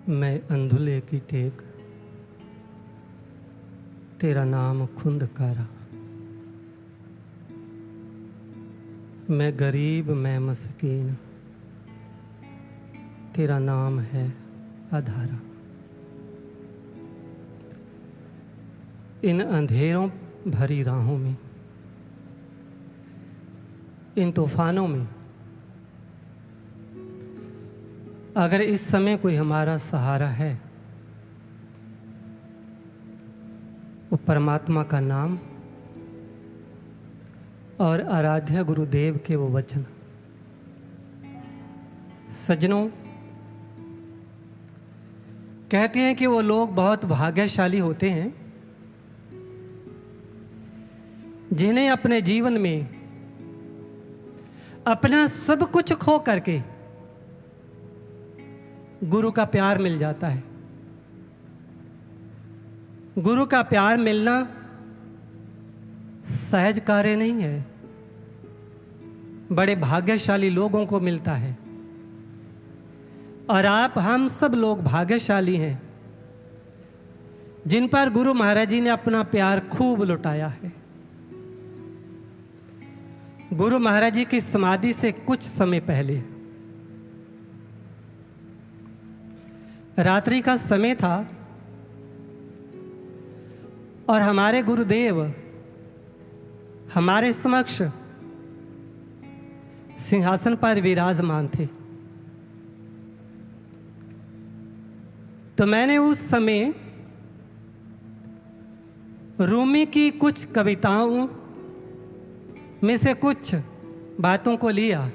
मैं अंधुले की टेक तेरा नाम खुंदकारा। मैं गरीब मैं मस्कीन तेरा नाम है आधारा। इन अंधेरों भरी राहों में, इन तूफानों में अगर इस समय कोई हमारा सहारा है, वो परमात्मा का नाम और आराध्य गुरुदेव के वो वचन। सज्जनों, कहते हैं कि वो लोग बहुत भाग्यशाली होते हैं जिन्हें अपने जीवन में अपना सब कुछ खो करके गुरु का प्यार मिल जाता है। गुरु का प्यार मिलना सहज कार्य नहीं है, बड़े भाग्यशाली लोगों को मिलता है। और हम सब लोग भाग्यशाली हैं जिन पर गुरु महाराज जी ने अपना प्यार खूब लुटाया है। गुरु महाराज जी की समाधि से कुछ समय पहले रात्रि का समय था और हमारे गुरुदेव हमारे समक्ष सिंहासन पर विराजमान थे। तो मैंने उस समय रूमी की कुछ कविताओं में से कुछ बातों को लिया।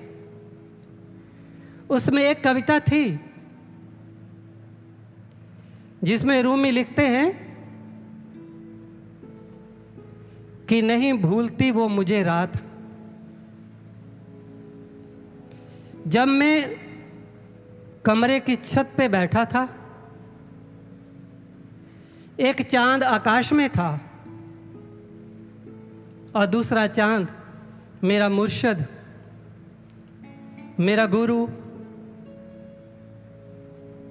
उसमें एक कविता थी जिसमें रूमी लिखते हैं कि नहीं भूलती वो मुझे रात, जब मैं कमरे की छत पे बैठा था, एक चांद आकाश में था और दूसरा चांद मेरा मुर्शद, मेरा गुरु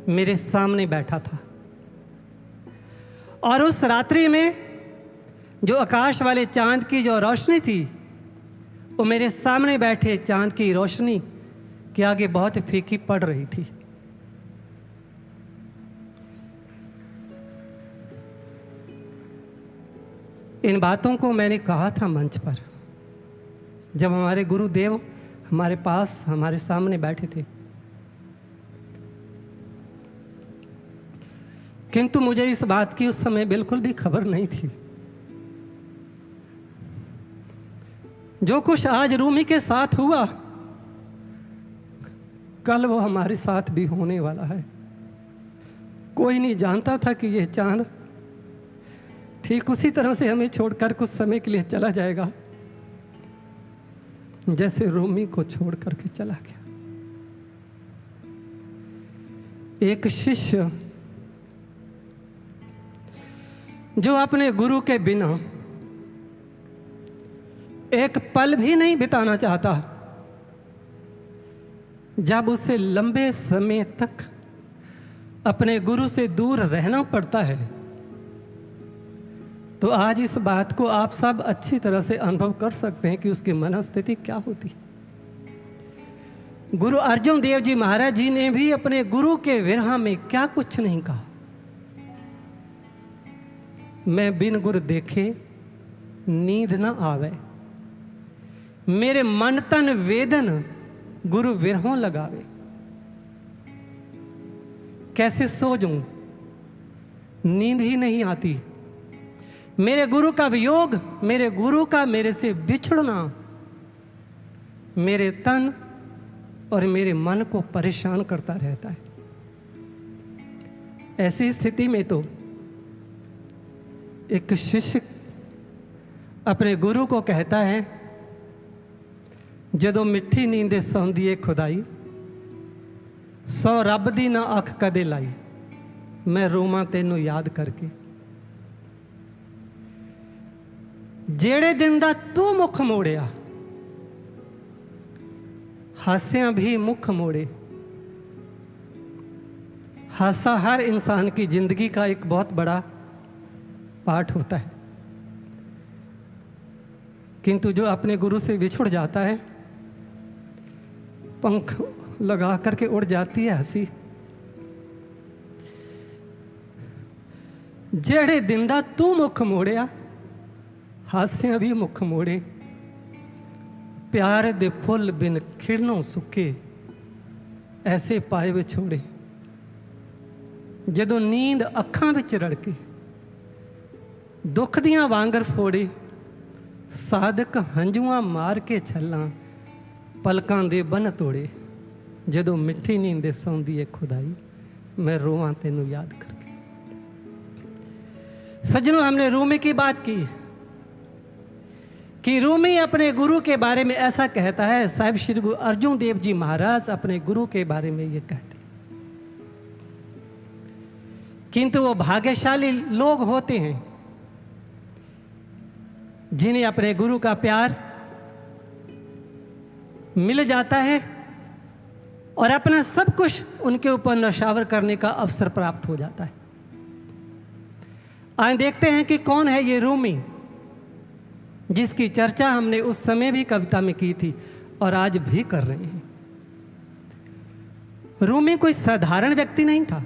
मेरे सामने बैठा था। और उस रात्रि में जो आकाश वाले चांद की जो रोशनी थी, वो मेरे सामने बैठे चांद की रोशनी के आगे बहुत फीकी पड़ रही थी। इन बातों को मैंने कहा था मंच पर, जब हमारे गुरुदेव हमारे पास हमारे सामने बैठे थे। किंतु मुझे इस बात की उस समय बिल्कुल भी खबर नहीं थी। जो कुछ आज रूमी के साथ हुआ, कल वो हमारे साथ भी होने वाला है। कोई नहीं जानता था कि यह चांद ठीक उसी तरह से हमें छोड़कर कुछ समय के लिए चला जाएगा जैसे रूमी को छोड़ करके चला गया। एक शिष्य जो अपने गुरु के बिना एक पल भी नहीं बिताना चाहता, जब उसे लंबे समय तक अपने गुरु से दूर रहना पड़ता है, तो आज इस बात को आप सब अच्छी तरह से अनुभव कर सकते हैं कि उसकी मनस्थिति क्या होती है। गुरु अर्जुन देव जी महाराज जी ने भी अपने गुरु के विरह में क्या कुछ नहीं कहा। मैं बिन गुर देखे नींद न आवे, मेरे मन तन वेदन गुरु विरहों लगावे। कैसे सो जाऊं, नींद ही नहीं आती। मेरे गुरु का वियोग, मेरे गुरु का मेरे से बिछड़ना मेरे तन और मेरे मन को परेशान करता रहता है। ऐसी स्थिति में तो एक शिष्य अपने गुरु को कहता है, जदों मिठी नींदे सौंदी है खुदाई, सौ रब दी ना अख कदे लाई, मैं रोमा तेनू याद करके। जेड़े दिन दा तू मुख मोड़िया, हासियां भी मुख मोड़े, हादसा हर इंसान की ज़िंदगी का एक बहुत बड़ा पार्ट होता है, किंतु जो अपने गुरु से बिछुड़ जाता है, पंख लगा करके उड़ जाती है हंसी। जेड़े दिन दा तू मुख मोड़िया, हास्या भी मुख मोड़े, प्यार दे फुੱਲ बिन खिड़नों सुके, ऐसे पाए विछोड़े। जदों नींद अखां विच रड़के, दुख दियां वांगर फोड़े, साधक हंझुआं मार के छलां, पलकां दे बन तोड़े। जदों मिठी नींद सौंदी है खुदाई, मैं रोवां तेनू याद करके। सज्जनों, हमने रूमी की बात की कि रूमी अपने गुरु के बारे में ऐसा कहता है। साहिब श्री गुरु अर्जुन देव जी महाराज अपने गुरु के बारे में ये कहते, किंतु वो भाग्यशाली लोग होते हैं जिन्हें अपने गुरु का प्यार मिल जाता है और अपना सब कुछ उनके ऊपर नशावर करने का अवसर प्राप्त हो जाता है। आज देखते हैं कि कौन है ये रूमी, जिसकी चर्चा हमने उस समय भी कविता में की थी और आज भी कर रहे हैं। रूमी कोई साधारण व्यक्ति नहीं था,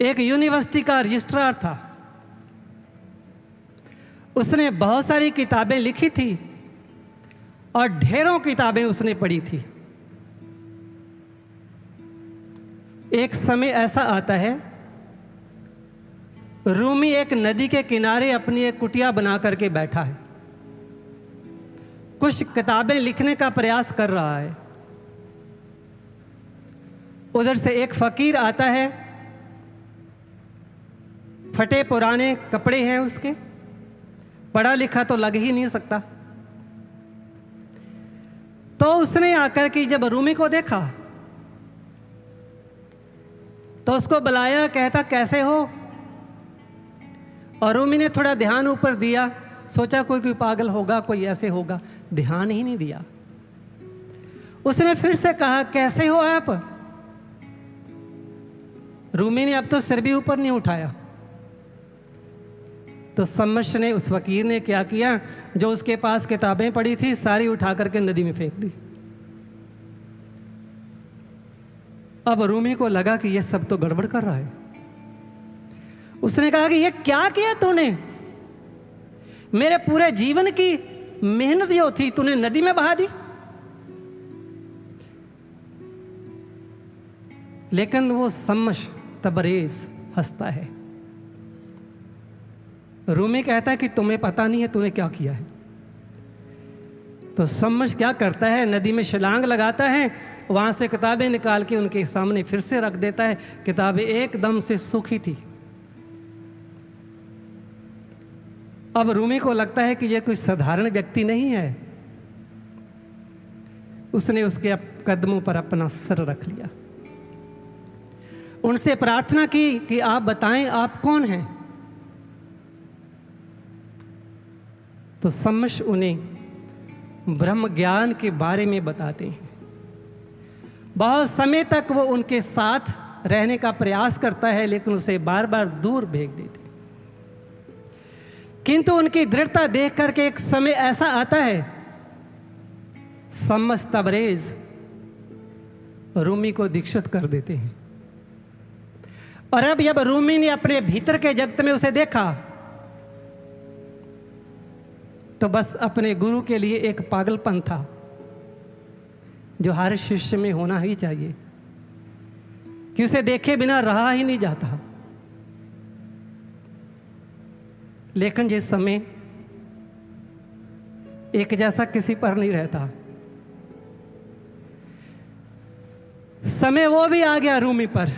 एक यूनिवर्सिटी का रजिस्ट्रार था। उसने बहुत सारी किताबें लिखी थी और ढेरों किताबें उसने पढ़ी थी। एक समय ऐसा आता है, रूमी एक नदी के किनारे अपनी एक कुटिया बना करके बैठा है, कुछ किताबें लिखने का प्रयास कर रहा है। उधर से एक फकीर आता है, फटे पुराने कपड़े हैं उसके, पढ़ा लिखा तो लग ही नहीं सकता। तो उसने आकर के जब रूमी को देखा तो उसको बुलाया, कहता कैसे हो। और रूमी ने थोड़ा ध्यान ऊपर दिया, सोचा कोई पागल होगा, कोई ऐसे होगा, ध्यान ही नहीं दिया। उसने फिर से कहा कैसे हो आप। रूमी ने अब तो सिर भी ऊपर नहीं उठाया। तो सम्मश ने, उस फकीर ने क्या किया, जो उसके पास किताबें पड़ी थी सारी उठा करके नदी में फेंक दी। अब रूमी को लगा कि ये सब तो गड़बड़ कर रहा है। उसने कहा कि ये क्या किया तूने, मेरे पूरे जीवन की मेहनत जो थी तूने नदी में बहा दी। लेकिन वो सम्मश तबरेज हंसता है। रूमी कहता है कि तुम्हें पता नहीं है तूने क्या किया है। तो सम्मश क्या करता है, नदी में छलांग लगाता है, वहां से किताबें निकाल के उनके सामने फिर से रख देता है। किताबें एकदम से सूखी थी। अब रूमी को लगता है कि यह कोई साधारण व्यक्ति नहीं है। उसने उसके कदमों पर अपना सर रख लिया, उनसे प्रार्थना की कि आप बताएं आप कौन हैं। तो सम्मश उन्हें ब्रह्म ज्ञान के बारे में बताते हैं। बहुत समय तक वो उनके साथ रहने का प्रयास करता है, लेकिन उसे बार बार दूर भेज देते। किंतु उनकी दृढ़ता देख करके एक समय ऐसा आता है, सम्मश तबरेज रूमी को दीक्षित कर देते हैं। और अब जब रूमी ने अपने भीतर के जगत में उसे देखा तो बस अपने गुरु के लिए एक पागलपन था जो हर शिष्य में होना ही चाहिए, कि उसे देखे बिना रहा ही नहीं जाता। लेकिन ये समय एक जैसा किसी पर नहीं रहता। समय वो भी आ गया रूमी पर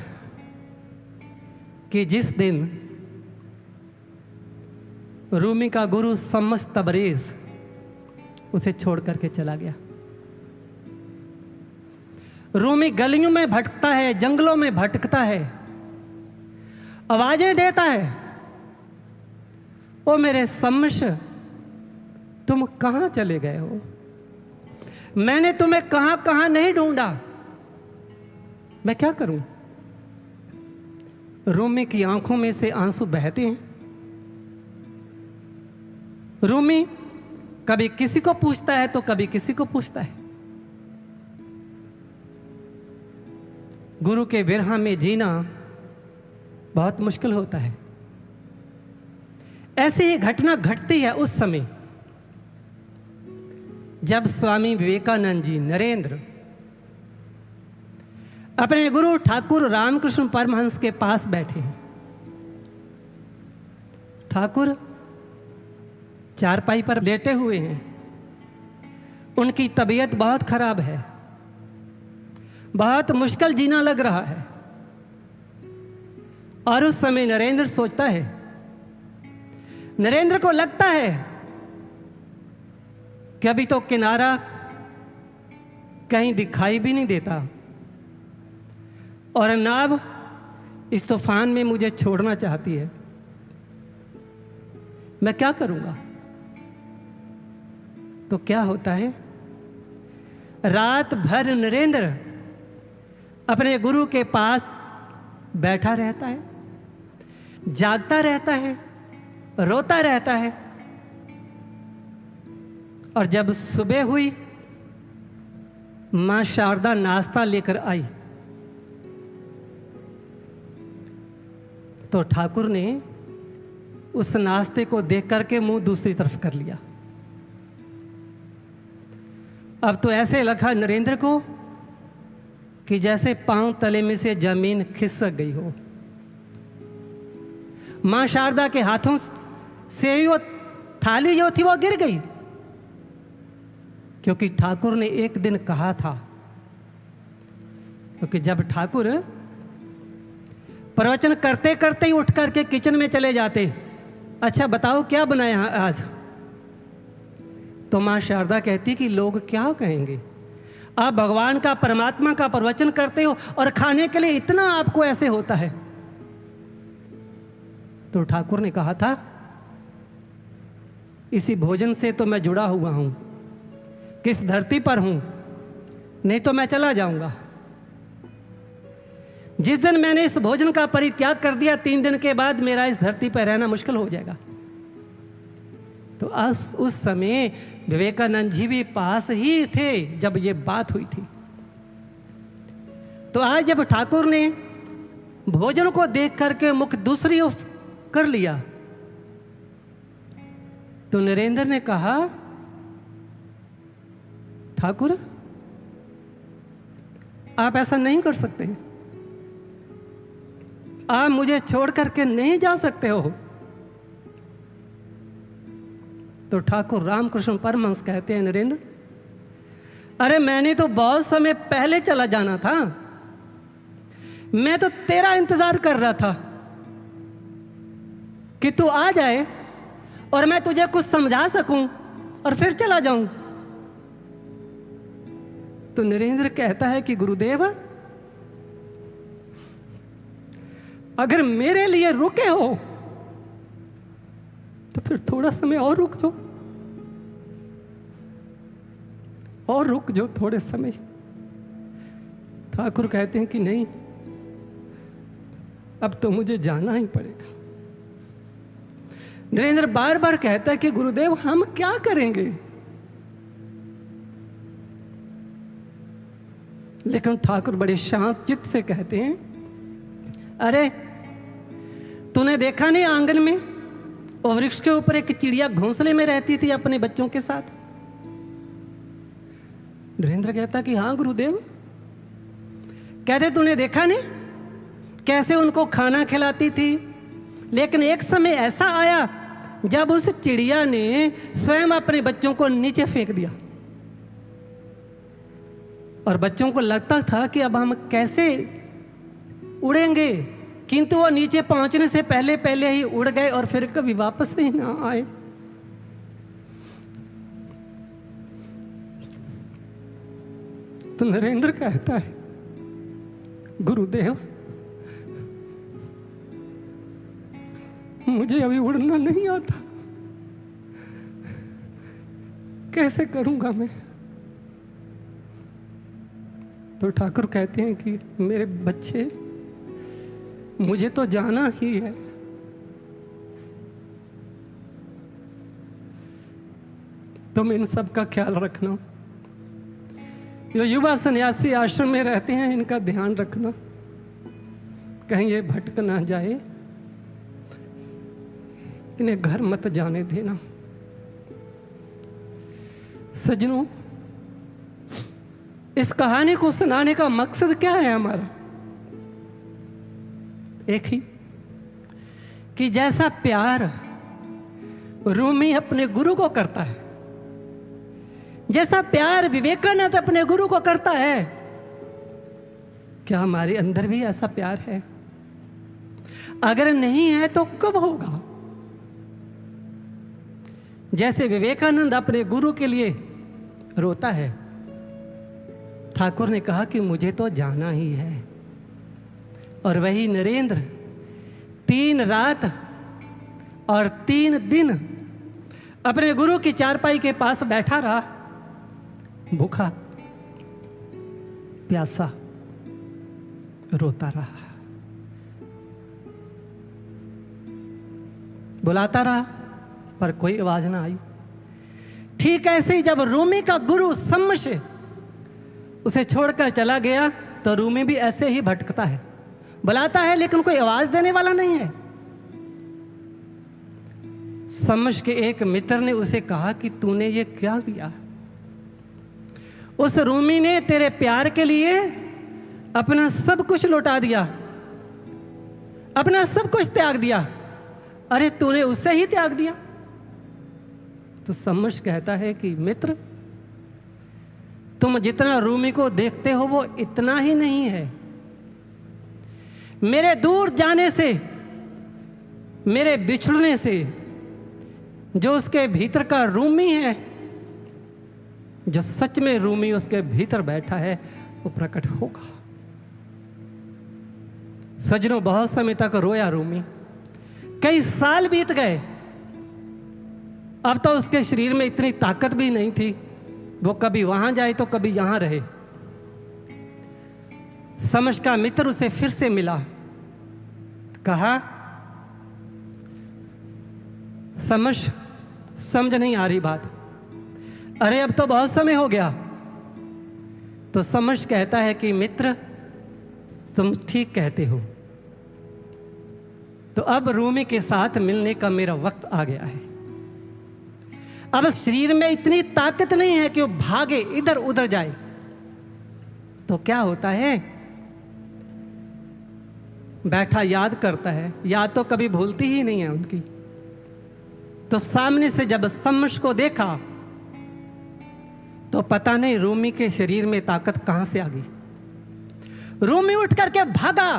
कि जिस दिन रूमी का गुरु सम्मश तबरेज उसे छोड़ करके चला गया। रूमी गलियों में भटकता है, जंगलों में भटकता है, आवाजें देता है, ओ मेरे सम्मश तुम कहाँ चले गए हो, मैंने तुम्हें कहाँ कहाँ नहीं ढूंढा, मैं क्या करूं। रूमी की आंखों में से आंसू बहते हैं। रूमी कभी किसी को पूछता है तो कभी किसी को पूछता है। गुरु के विरह में जीना बहुत मुश्किल होता है। ऐसी ही घटना घटती है उस समय जब स्वामी विवेकानंद जी नरेंद्र अपने गुरु ठाकुर रामकृष्ण परमहंस के पास बैठे हैं। ठाकुर चारपाई पर लेटे हुए हैं। उनकी तबीयत बहुत खराब है, बहुत मुश्किल जीना लग रहा है। और उस समय नरेंद्र सोचता है, नरेंद्र को लगता है कि अभी तो किनारा कहीं दिखाई भी नहीं देता और नाव इस तूफान में मुझे छोड़ना चाहती है। मैं क्या करूंगा? तो क्या होता है, रात भर नरेंद्र अपने गुरु के पास बैठा रहता है, जागता रहता है, रोता रहता है। और जब सुबह हुई, मां शारदा नाश्ता लेकर आई तो ठाकुर ने उस नाश्ते को देख करके मुंह दूसरी तरफ कर लिया। अब तो ऐसे लगा नरेंद्र को कि जैसे पांव तले में से जमीन खिसक गई हो। मां शारदा के हाथों से वो थाली जो थी वो गिर गई, क्योंकि ठाकुर ने एक दिन कहा था, क्योंकि जब ठाकुर प्रवचन करते करते ही उठ करके किचन में चले जाते, अच्छा बताओ क्या बनाया आज, तो मां शारदा कहती कि लोग क्या कहेंगे, आप भगवान का परमात्मा का प्रवचन करते हो और खाने के लिए इतना आपको ऐसे होता है। तो ठाकुर ने कहा था, इसी भोजन से तो मैं जुड़ा हुआ हूं, किस धरती पर हूं, नहीं तो मैं चला जाऊंगा। जिस दिन मैंने इस भोजन का परित्याग कर दिया, 3 दिन के बाद मेरा इस धरती पर रहना मुश्किल हो जाएगा। तो उस समय विवेकानंद जी भी पास ही थे जब ये बात हुई थी। तो आज जब ठाकुर ने भोजन को देख करके मुख दूसरी ओर कर लिया, तो नरेंद्र ने कहा, ठाकुर आप ऐसा नहीं कर सकते, आप मुझे छोड़ करके नहीं जा सकते हो। तो ठाकुर रामकृष्ण परमहंस कहते हैं, नरेंद्र अरे मैंने तो बहुत समय पहले चला जाना था, मैं तो तेरा इंतजार कर रहा था कि तू आ जाए और मैं तुझे कुछ समझा सकूं और फिर चला जाऊं। तो नरेंद्र कहता है कि गुरुदेव अगर मेरे लिए रुके हो तो फिर थोड़ा समय और रुक जाओ, और रुक जाओ थोड़े समय। ठाकुर कहते हैं कि नहीं, अब तो मुझे जाना ही पड़ेगा। नरेंद्र बार बार कहता है कि गुरुदेव हम क्या करेंगे, लेकिन ठाकुर बड़े शांत चित्त से कहते हैं, अरे तूने देखा नहीं आंगन में और वृक्ष के ऊपर एक चिड़िया घोंसले में रहती थी अपने बच्चों के साथ। नरेंद्र कहता कि हाँ गुरुदेव। कहते तूने देखा नहीं कैसे उनको खाना खिलाती थी, लेकिन एक समय ऐसा आया जब उस चिड़िया ने स्वयं अपने बच्चों को नीचे फेंक दिया और बच्चों को लगता था कि अब हम कैसे उड़ेंगे, किंतु वो नीचे पहुंचने से पहले पहले ही उड़ गए और फिर कभी वापस ही ना आए। तो नरेंद्र कहता है, गुरुदेव मुझे अभी उड़ना नहीं आता, कैसे करूंगा मैं। तो ठाकुर कहते हैं कि मेरे बच्चे मुझे तो जाना ही है। तुम इन सब का ख्याल रखना। जो युवा सन्यासी आश्रम में रहते हैं, इनका ध्यान रखना, कहीं ये भटक ना जाए। इन्हें घर मत जाने देना। सज्जनों, इस कहानी को सुनाने का मकसद क्या है हमारा? एक ही, कि जैसा प्यार रूमी अपने गुरु को करता है, जैसा प्यार विवेकानंद अपने गुरु को करता है, क्या हमारे अंदर भी ऐसा प्यार है? अगर नहीं है तो कब होगा? जैसे विवेकानंद अपने गुरु के लिए रोता है, ठाकुर ने कहा कि मुझे तो जाना ही है। और वही नरेंद्र 3 रात और 3 दिन अपने गुरु की चारपाई के पास बैठा रहा, भूखा प्यासा रोता रहा, बुलाता रहा, पर कोई आवाज ना आई। ठीक ऐसे ही जब रूमी का गुरु सम्मश उसे छोड़कर चला गया, तो रूमी भी ऐसे ही भटकता है, बुलाता है, लेकिन कोई आवाज देने वाला नहीं है। सम्मश के एक मित्र ने उसे कहा कि तूने ये क्या किया? उस रूमी ने तेरे प्यार के लिए अपना सब कुछ लौटा दिया, अपना सब कुछ त्याग दिया। अरे तूने उससे ही त्याग दिया? तो सम्मश कहता है कि मित्र, तुम जितना रूमी को देखते हो वो इतना ही नहीं है। मेरे दूर जाने से, मेरे बिछड़ने से, जो उसके भीतर का रूमी है, जो सच में रूमी उसके भीतर बैठा है, वो प्रकट होगा। सज्जनों, बहुत समय तक रोया रूमी, कई साल बीत गए। अब तो उसके शरीर में इतनी ताकत भी नहीं थी, वो कभी वहां जाए तो कभी यहां रहे। समझ का मित्र उसे फिर से मिला, कहा समझ नहीं आ रही बात। अरे अब तो बहुत समय हो गया। तो समझ कहता है कि मित्र, तुम ठीक कहते हो। तो अब रूमी के साथ मिलने का मेरा वक्त आ गया है। अब शरीर में इतनी ताकत नहीं है कि वो भागे इधर उधर जाए। तो क्या होता है, बैठा याद करता है, याद तो कभी भूलती ही नहीं है उनकी। तो सामने से जब सम्मश को देखा, तो पता नहीं रूमी के शरीर में ताकत कहां से आ गई। रूमी उठ करके भागा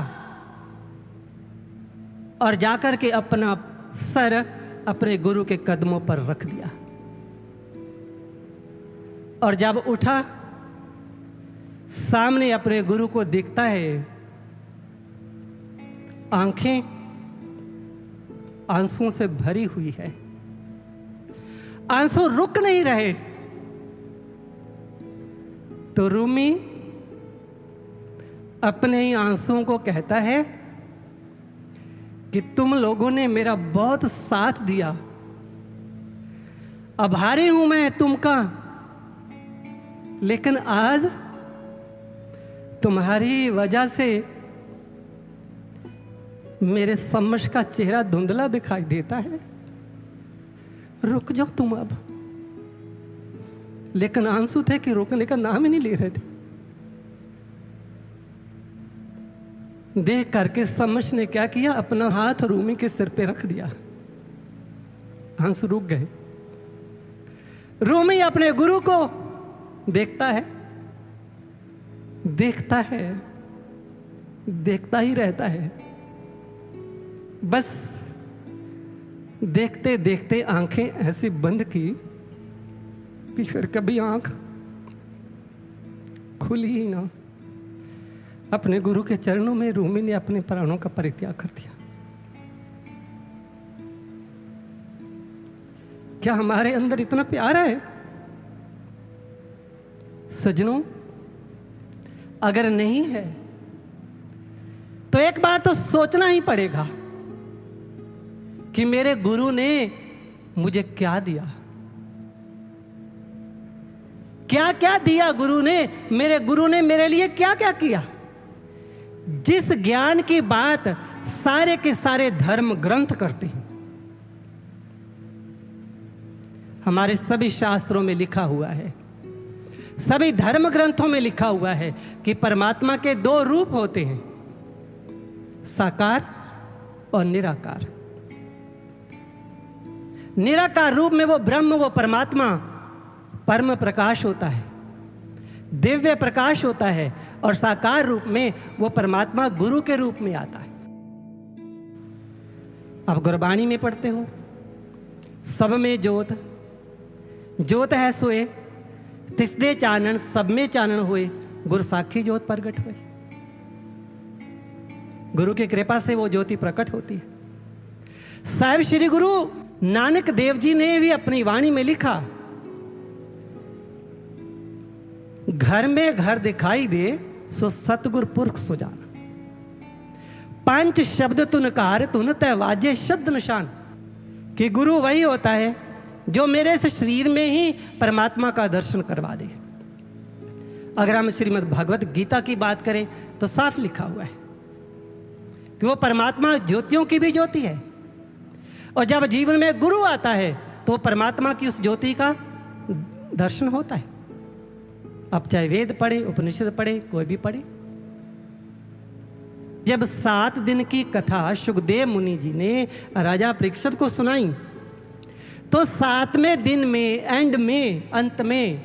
और जाकर के अपना सर अपने गुरु के कदमों पर रख दिया। और जब उठा, सामने अपने गुरु को देखता है, आंखें आंसुओं से भरी हुई है, आंसू रुक नहीं रहे। तो रूमी अपने ही आंसुओं को कहता है कि तुम लोगों ने मेरा बहुत साथ दिया, आभारी हूं मैं तुमका, लेकिन आज तुम्हारी वजह से मेरे सम्मश का चेहरा धुंधला दिखाई देता है। रुक जाओ तुम अब। लेकिन आंसू थे कि रुकने का नाम ही नहीं ले रहे थे। देख करके सम्मश ने क्या किया, अपना हाथ रूमी के सिर पे रख दिया, आंसू रुक गए। रूमी अपने गुरु को देखता है, देखता है, देखता ही रहता है। बस देखते देखते आंखें ऐसी बंद की कि फिर कभी आंख खुली ही ना। अपने गुरु के चरणों में रूमी ने अपने प्राणों का परित्याग कर दिया। क्या हमारे अंदर इतना प्यार है? सज्जनों, अगर नहीं है तो एक बार तो सोचना ही पड़ेगा कि मेरे गुरु ने मुझे क्या दिया, क्या क्या दिया गुरु ने, मेरे गुरु ने मेरे लिए क्या क्या किया। जिस ज्ञान की बात सारे के सारे धर्म ग्रंथ करते हैं, हमारे सभी शास्त्रों में लिखा हुआ है, सभी धर्म ग्रंथों में लिखा हुआ है कि परमात्मा के दो रूप होते हैं, साकार और निराकार। निराकार रूप में वो ब्रह्म, वो परमात्मा परम प्रकाश होता है, दिव्य प्रकाश होता है, और साकार रूप में वो परमात्मा गुरु के रूप में आता है। अब गुरबाणी में पढ़ते हो, सब में ज्योत, ज्योत है सोए, तिसदे चानन, सब में चानन हुए, गुरु साखी ज्योत प्रगट हुए। गुरु की कृपा से वो ज्योति प्रकट होती है। साहिब श्री गुरु नानक देव जी ने भी अपनी वाणी में लिखा, घर में घर दिखाई दे सो सतगुर पुरख सुजान, पंच शब्द तुनकार तुन तय वाजे शब्द निशान। कि गुरु वही होता है जो मेरे से शरीर में ही परमात्मा का दर्शन करवा दे। अगर हम श्रीमद् भागवत गीता की बात करें तो साफ लिखा हुआ है कि वो परमात्मा ज्योतियों की भी ज्योति है, और जब जीवन में गुरु आता है तो परमात्मा की उस ज्योति का दर्शन होता है। अब चाहे वेद पढ़े, उपनिषद पढ़े, कोई भी पढ़े। जब 7 दिन की कथा सुखदेव मुनि जी ने राजा परीक्षित को सुनाई, तो 7वें दिन में, एंड में, अंत में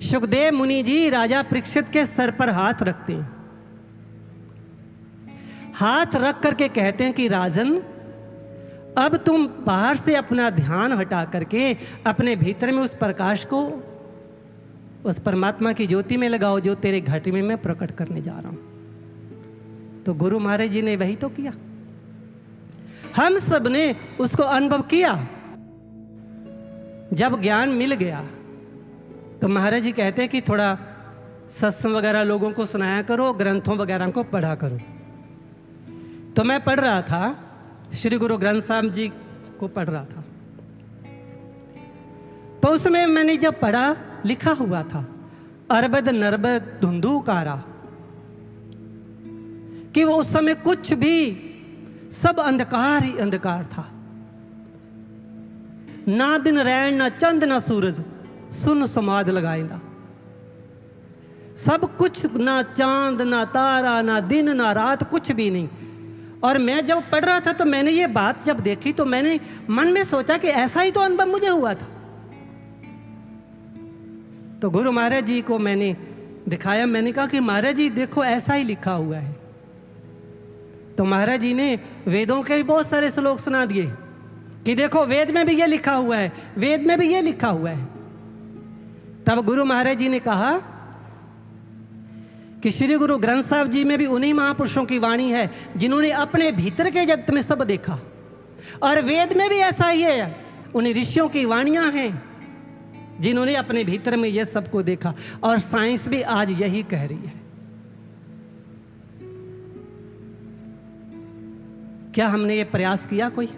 सुखदेव मुनि जी राजा परीक्षित के सर पर हाथ रखते हैं। हाथ रख करके कहते हैं कि राजन, अब तुम बाहर से अपना ध्यान हटा करके अपने भीतर में उस प्रकाश को उस परमात्मा की ज्योति में लगाओ जो तेरे घाटी में मैं प्रकट करने जा रहा हूं। तो गुरु महाराज जी ने वही तो किया, हम सब ने उसको अनुभव किया। जब ज्ञान मिल गया तो महाराज जी कहते हैं कि थोड़ा सत्संग वगैरह लोगों को सुनाया करो, ग्रंथों वगैरह को पढ़ा करो। तो मैं पढ़ रहा था, श्री गुरु ग्रंथ साहब जी को पढ़ रहा था, तो उसमें मैंने जब पढ़ा, लिखा हुआ था अरबद नरबद धुंधुकारा, कि वो उस समय कुछ भी, सब अंधकार ही अंधकार था, ना दिन रैन, ना चंद, ना सूरज, सुन समाध लगाइंदा। सब कुछ, ना चांद, ना तारा, ना दिन, ना रात, कुछ भी नहीं। और मैं जब पढ़ रहा था तो मैंने ये बात जब देखी तो मैंने मन में सोचा कि ऐसा ही तो अनुभव मुझे हुआ था। तो गुरु महाराज जी को मैंने दिखाया, मैंने कहा कि महाराज जी देखो ऐसा ही लिखा हुआ है। तो महाराज जी ने वेदों के भी बहुत सारे श्लोक सुना दिए कि देखो वेद में भी ये लिखा हुआ है, वेद में भी ये लिखा हुआ है। तब गुरु महाराज जी ने कहा कि श्री गुरु ग्रंथ साहब जी में भी उन्हीं महापुरुषों की वाणी है जिन्होंने अपने भीतर के जगत में सब देखा, और वेद में भी ऐसा ही है, उन्हीं ऋषियों की वाणियां हैं जिन्होंने अपने भीतर में यह सबको देखा। और साइंस भी आज यही कह रही है। क्या हमने ये प्रयास किया? कोई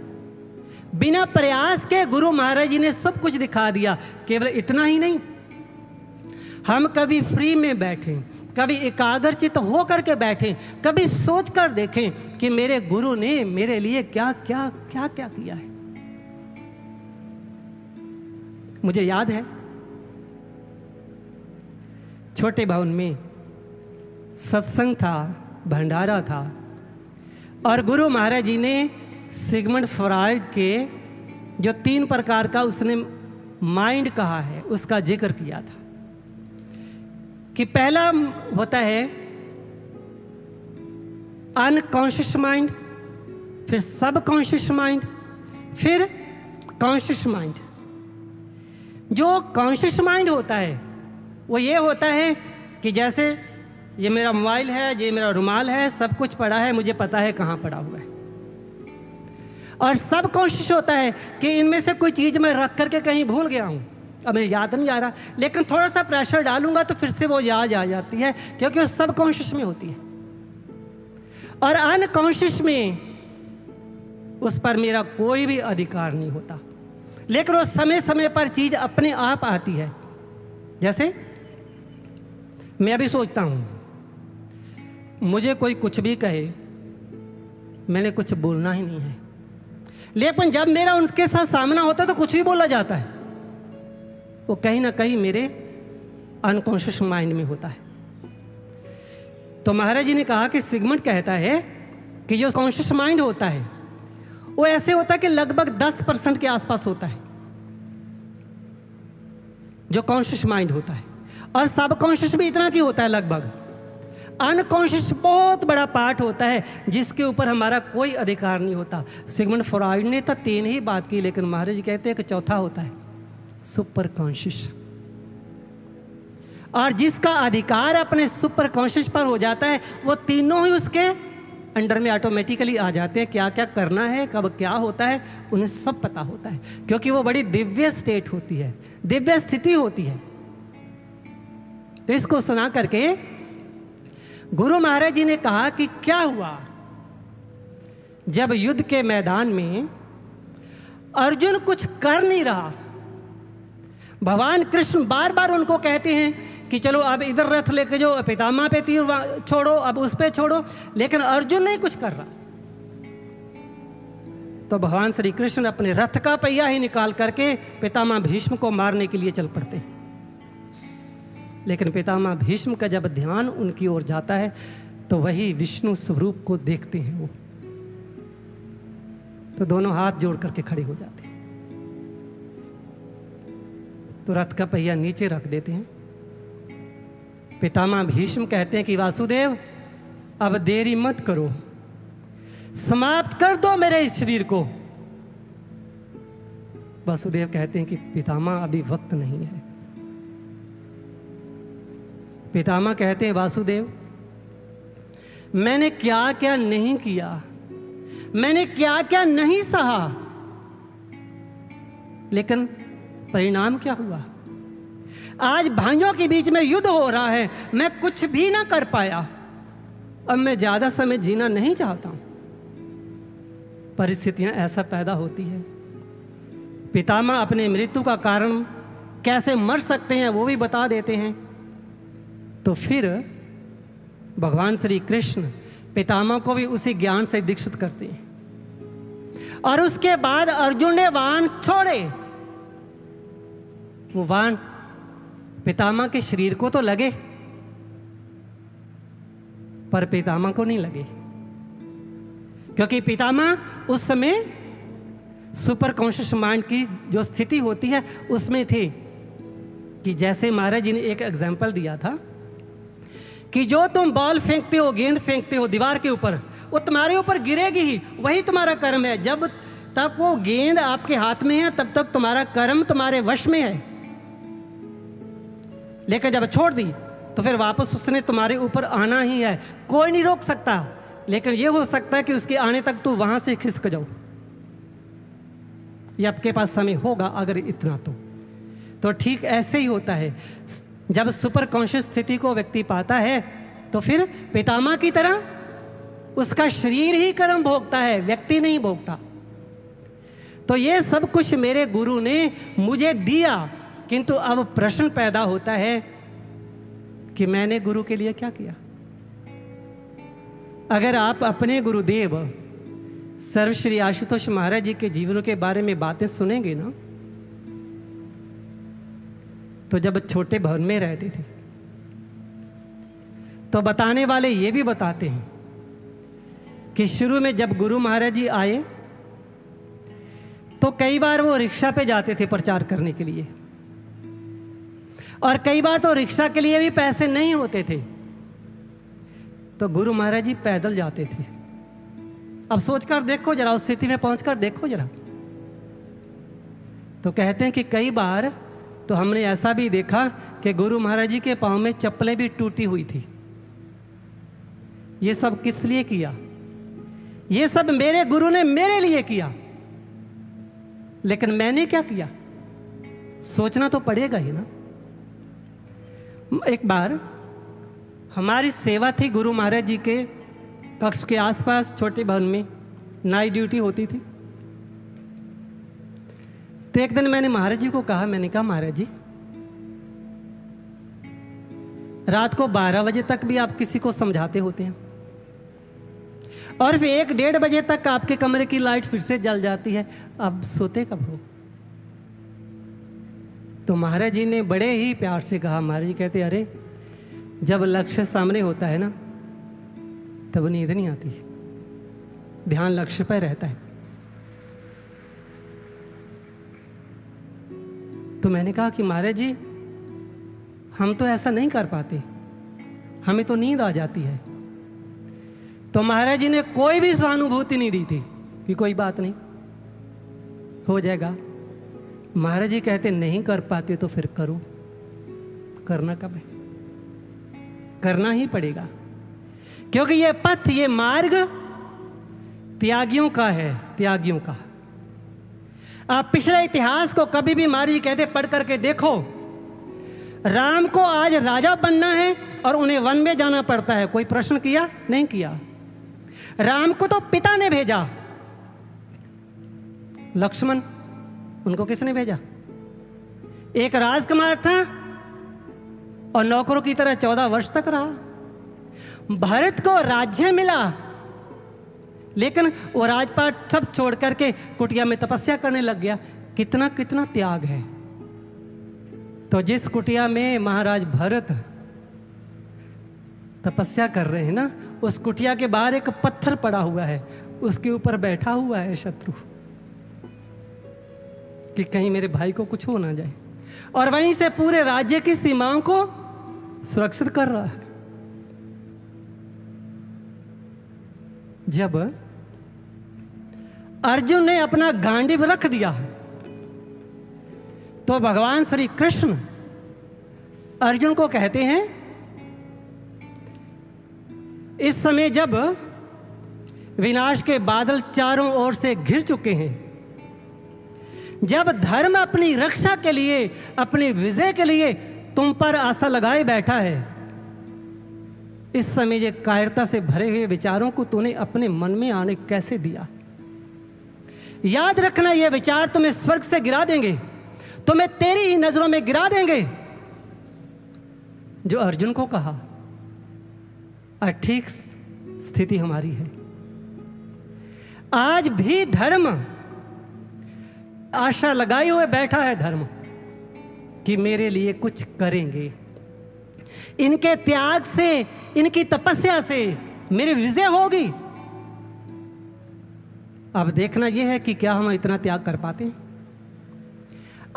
बिना प्रयास के गुरु महाराज जी ने सब कुछ दिखा दिया। केवल इतना ही नहीं, हम कभी फ्री में बैठे, कभी एकाग्रचित होकर के बैठे, कभी सोच कर देखें कि मेरे गुरु ने मेरे लिए क्या क्या क्या क्या किया है। मुझे याद है छोटे भवन में सत्संग था, भंडारा था, और गुरु महाराज जी ने सिगमंड फ्रॉइड के जो 3 प्रकार का उसने माइंड कहा है उसका जिक्र किया था कि पहला होता है अनकॉन्शियस माइंड, फिर सब कॉन्शियस माइंड, फिर कॉन्शियस माइंड। जो कॉन्शियस माइंड होता है वो ये होता है कि जैसे ये मेरा मोबाइल है, ये मेरा रुमाल है, सब कुछ पड़ा है, मुझे पता है कहाँ पड़ा हुआ है। और सब कॉन्शियस होता है कि इनमें से कोई चीज़ मैं रख करके कहीं भूल गया हूँ, अब मुझे याद नहीं आ रहा, लेकिन थोड़ा सा प्रेशर डालूंगा तो फिर से वो याद आ जाती है, क्योंकि वो सब कॉन्शियस में होती है। और अनकॉन्शियस में उस पर मेरा कोई भी अधिकार नहीं होता, लेकिन वो समय समय पर चीज अपने आप आती है। जैसे मैं अभी सोचता हूं, मुझे कोई कुछ भी कहे, मैंने कुछ बोलना ही नहीं है, लेकिन जब मेरा उनके साथ सामना होता है तो कुछ भी बोला जाता है, वो कहीं ना कहीं मेरे अनकॉन्शियस माइंड में होता है। तो महाराज जी ने कहा कि सिगमंड कहता है कि जो कॉन्शियस माइंड होता है वो ऐसे होता है कि लगभग 10% के आसपास होता है जो कॉन्शियस माइंड होता है, और सब कॉन्शियस भी इतना की होता है लगभग। अनकॉन्शियस बहुत बड़ा पार्ट होता है जिसके ऊपर हमारा कोई अधिकार नहीं होता। सिगमंड फ्रॉइड ने तो 3 ही बात की, लेकिन महाराज जी कहते हैं कि चौथा होता है सुपर कॉन्शियस, और जिसका अधिकार अपने सुपर कॉन्शियस पर हो जाता है वो तीनों ही उसके अंडर में ऑटोमेटिकली आ जाते हैं। क्या क्या करना है, कब क्या होता है, उन्हें सब पता होता है, क्योंकि वो बड़ी दिव्य स्टेट होती है, दिव्य स्थिति होती है। तो इसको सुना करके गुरु महाराज जी ने कहा कि क्या हुआ जब युद्ध के मैदान में अर्जुन कुछ कर नहीं रहा। भगवान कृष्ण बार बार उनको कहते हैं कि चलो अब इधर रथ लेके जाओ, पितामह पे तीर छोड़ो, अब उस पे छोड़ो, लेकिन अर्जुन नहीं कुछ कर रहा। तो भगवान श्री कृष्ण अपने रथ का पहिया ही निकाल करके पितामह भीष्म को मारने के लिए चल पड़ते हैं। लेकिन पितामह भीष्म का जब ध्यान उनकी ओर जाता है तो वही विष्णु स्वरूप को देखते हैं वो, तो दोनों हाथ जोड़ करके खड़े हो जाते हैं। तो रथ का पहिया नीचे रख देते हैं। पितामह भीष्म कहते हैं कि वासुदेव अब देरी मत करो, समाप्त कर दो मेरे इस शरीर को। वासुदेव कहते हैं कि पितामह अभी वक्त नहीं है। पितामह कहते हैं वासुदेव मैंने क्या क्या नहीं किया, मैंने क्या क्या नहीं सहा, लेकिन परिणाम क्या हुआ? आज भाइयों के बीच में युद्ध हो रहा है, मैं कुछ भी ना कर पाया। अब मैं ज्यादा समय जीना नहीं चाहता हूं। परिस्थितियां ऐसा पैदा होती है। पितामह अपने मृत्यु का कारण कैसे मर सकते हैं वो भी बता देते हैं। तो फिर भगवान श्री कृष्ण पितामह को भी उसी ज्ञान से दीक्षित करते हैं। और उसके बाद अर्जुन ने बाण छोड़े। वो बाण पितामह के शरीर को तो लगे, पर पितामह को नहीं लगे, क्योंकि पितामह उस समय सुपर कॉन्शियस माइंड की जो स्थिति होती है उसमें थे। कि जैसे महाराज जी ने एक एग्जाम्पल दिया था कि जो तुम बॉल फेंकते हो, गेंद फेंकते हो दीवार के ऊपर, वो तुम्हारे ऊपर गिरेगी ही, वही तुम्हारा कर्म है। जब तक वो गेंद आपके हाथ में है तब तक तुम्हारा कर्म तुम्हारे वश में है, लेकिन जब छोड़ दी तो फिर वापस उसने तुम्हारे ऊपर आना ही है, कोई नहीं रोक सकता। लेकिन ये हो सकता है कि उसके आने तक तू वहां से खिसक जाओ, ये आपके पास समय होगा अगर इतना तो ठीक ऐसे ही होता है। जब सुपर कॉन्शियस स्थिति को व्यक्ति पाता है तो फिर पितामह की तरह उसका शरीर ही कर्म भोगता है, व्यक्ति नहीं भोगता। तो ये सब कुछ मेरे गुरु ने मुझे दिया, किंतु अब प्रश्न पैदा होता है कि मैंने गुरु के लिए क्या किया। अगर आप अपने गुरुदेव सर्वश्री आशुतोष महाराज जी के जीवनों के बारे में बातें सुनेंगे ना, तो जब छोटे भवन में रहते थे तो बताने वाले ये भी बताते हैं कि शुरू में जब गुरु महाराज जी आए तो कई बार वो रिक्शा पे जाते थे प्रचार करने के लिए, और कई बार तो रिक्शा के लिए भी पैसे नहीं होते थे, तो गुरु महाराज जी पैदल जाते थे। अब सोचकर देखो जरा, उस स्थिति में पहुंचकर देखो जरा। तो कहते हैं कि कई बार तो हमने ऐसा भी देखा कि गुरु महाराज जी के पांव में चप्पलें भी टूटी हुई थी। ये सब किस लिए किया? ये सब मेरे गुरु ने मेरे लिए किया, लेकिन मैंने क्या किया सोचना तो पड़ेगा ही ना। एक बार हमारी सेवा थी गुरु महाराज जी के कक्ष के आसपास छोटे भवन में नाइट ड्यूटी होती थी। तो एक दिन मैंने महाराज जी को कहा, मैंने कहा महाराज जी, रात को 12 बजे तक भी आप किसी को समझाते होते हैं और फिर 1-1:30 बजे तक आपके कमरे की लाइट फिर से जल जाती है, अब सोते कब हो? तो महाराज जी ने बड़े ही प्यार से कहा, महाराज जी कहते, अरे जब लक्ष्य सामने होता है ना तब नींद नहीं आती, ध्यान लक्ष्य पर रहता है। तो मैंने कहा कि महाराज जी हम तो ऐसा नहीं कर पाते, हमें तो नींद आ जाती है। तो महाराज जी ने कोई भी सहानुभूति नहीं दी थी कि कोई बात नहीं, हो जाएगा। महाराज जी कहते नहीं कर पाते तो फिर करो। करना कब है? करना ही पड़ेगा, क्योंकि ये पथ, ये मार्ग त्यागियों का है, त्यागियों का। आप पिछले इतिहास को कभी भी महाराज जी कहते पढ़ करके देखो, राम को आज राजा बनना है और उन्हें वन में जाना पड़ता है, कोई प्रश्न किया? नहीं किया। राम को तो पिता ने भेजा, लक्ष्मण उनको किसने भेजा? एक राजकुमार था और नौकरों की तरह 14 वर्ष तक रहा। भरत को राज्य मिला, लेकिन वो राजपाट सब छोड़ करके कुटिया में तपस्या करने लग गया। कितना कितना त्याग है। तो जिस कुटिया में महाराज भरत तपस्या कर रहे हैं ना, उस कुटिया के बाहर एक पत्थर पड़ा हुआ है, उसके ऊपर बैठा हुआ है शत्रु कि कहीं मेरे भाई को कुछ हो ना जाए, और वहीं से पूरे राज्य की सीमाओं को सुरक्षित कर रहा है। जब अर्जुन ने अपना गांडीव रख दिया तो भगवान श्री कृष्ण अर्जुन को कहते हैं, इस समय जब विनाश के बादल चारों ओर से घिर चुके हैं, जब धर्म अपनी रक्षा के लिए, अपनी विजय के लिए तुम पर आशा लगाए बैठा है, इस समय ये कायरता से भरे हुए विचारों को तूने अपने मन में आने कैसे दिया? याद रखना, ये विचार तुम्हें स्वर्ग से गिरा देंगे, तुम्हें तेरी ही नजरों में गिरा देंगे। जो अर्जुन को कहा, ठीक स्थिति हमारी है। आज भी धर्म आशा लगाए हुए बैठा है, धर्म कि मेरे लिए कुछ करेंगे, इनके त्याग से, इनकी तपस्या से मेरी विजय होगी। अब देखना यह है कि क्या हम इतना त्याग कर पाते हैं।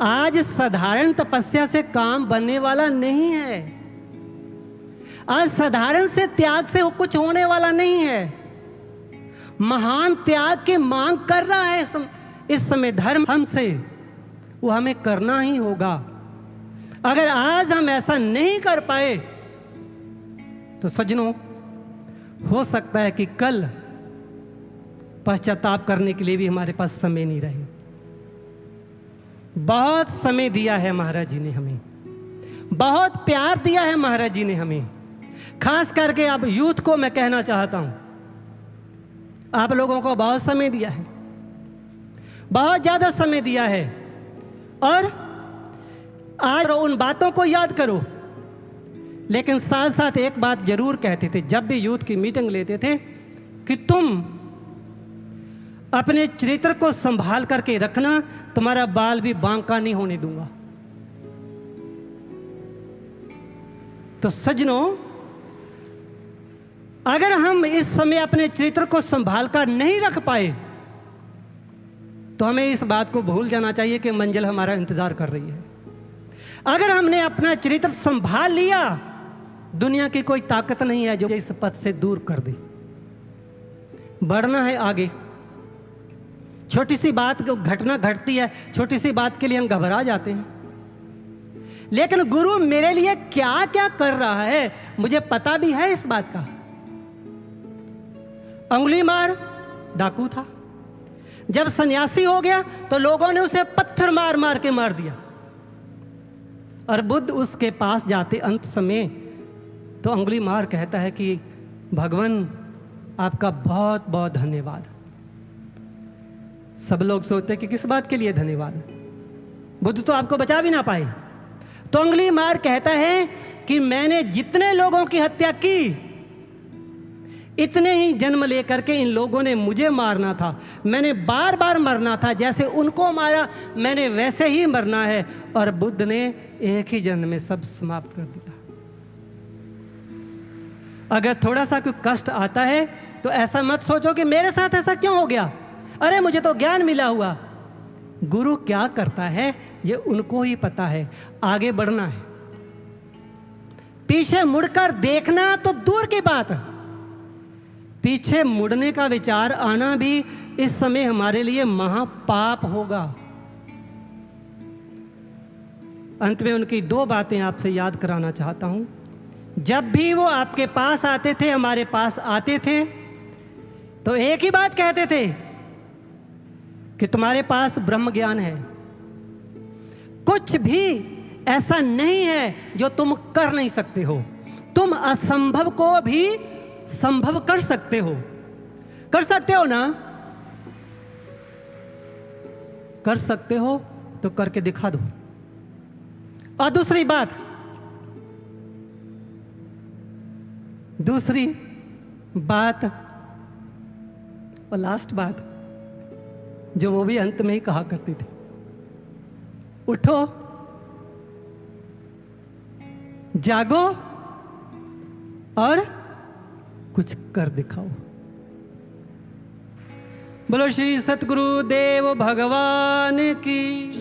आज साधारण तपस्या से काम बनने वाला नहीं है, आज साधारण से त्याग से कुछ होने वाला नहीं है। महान त्याग की मांग कर रहा है इस समय धर्म हमसे, वो हमें करना ही होगा। अगर आज हम ऐसा नहीं कर पाए तो सज्जनों, हो सकता है कि कल पश्चाताप करने के लिए भी हमारे पास समय नहीं रहे। बहुत समय दिया है महाराज जी ने हमें, बहुत प्यार दिया है महाराज जी ने हमें। खास करके अब यूथ को मैं कहना चाहता हूं, आप लोगों को बहुत समय दिया है, बहुत ज्यादा समय दिया है, और आज उन बातों को याद करो। लेकिन साथ साथ एक बात जरूर कहते थे जब भी यूथ की मीटिंग लेते थे कि तुम अपने चरित्र को संभाल करके रखना, तुम्हारा बाल भी बांका नहीं होने दूंगा। तो सज्जनों, अगर हम इस समय अपने चरित्र को संभाल कर नहीं रख पाए तो हमें इस बात को भूल जाना चाहिए कि मंजिल हमारा इंतजार कर रही है। अगर हमने अपना चरित्र संभाल लिया, दुनिया की कोई ताकत नहीं है जो इस पथ से दूर कर दे। बढ़ना है आगे। छोटी सी बात घटना घटती है, छोटी सी बात के लिए हम घबरा जाते हैं, लेकिन गुरु मेरे लिए क्या क्या कर रहा है मुझे पता भी है इस बात का। अंगुलीमाल डाकू था, जब सन्यासी हो गया तो लोगों ने उसे पत्थर मार मार के मार दिया, और बुद्ध उसके पास जाते अंत समय तो अंगुलीमाल कहता है कि भगवान आपका बहुत बहुत धन्यवाद। सब लोग सोचते हैं कि किस बात के लिए धन्यवाद, बुद्ध तो आपको बचा भी ना पाए। तो अंगुली मार कहता है कि मैंने जितने लोगों की हत्या की, इतने ही जन्म लेकर के इन लोगों ने मुझे मारना था। मैंने बार बार मरना था, जैसे उनको मारा मैंने वैसे ही मरना है। और बुद्ध ने एक ही जन्म में सब समाप्त कर दिया। अगर थोड़ा सा कोई कष्ट आता है तो ऐसा मत सोचो कि मेरे साथ ऐसा क्यों हो गया, अरे मुझे तो ज्ञान मिला हुआ। गुरु क्या करता है ये उनको ही पता है। आगे बढ़ना है, पीछे मुड़कर देखना तो दूर की बात, पीछे मुड़ने का विचार आना भी इस समय हमारे लिए महापाप होगा। अंत में उनकी दो बातें आपसे याद कराना चाहता हूं। जब भी वो आपके पास आते थे, हमारे पास आते थे, तो एक ही बात कहते थे कि तुम्हारे पास ब्रह्म ज्ञान है, कुछ भी ऐसा नहीं है जो तुम कर नहीं सकते हो। तुम असंभव को भी संभव कर सकते हो। कर सकते हो ना? कर सकते हो तो करके दिखा दो। और दूसरी बात, और लास्ट बात जो वो भी अंत में ही कहा करती थी, उठो, जागो और कुछ कर दिखाओ। बोलो श्री सतगुरु देव भगवान की,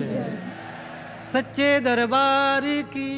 सच्चे दरबार की।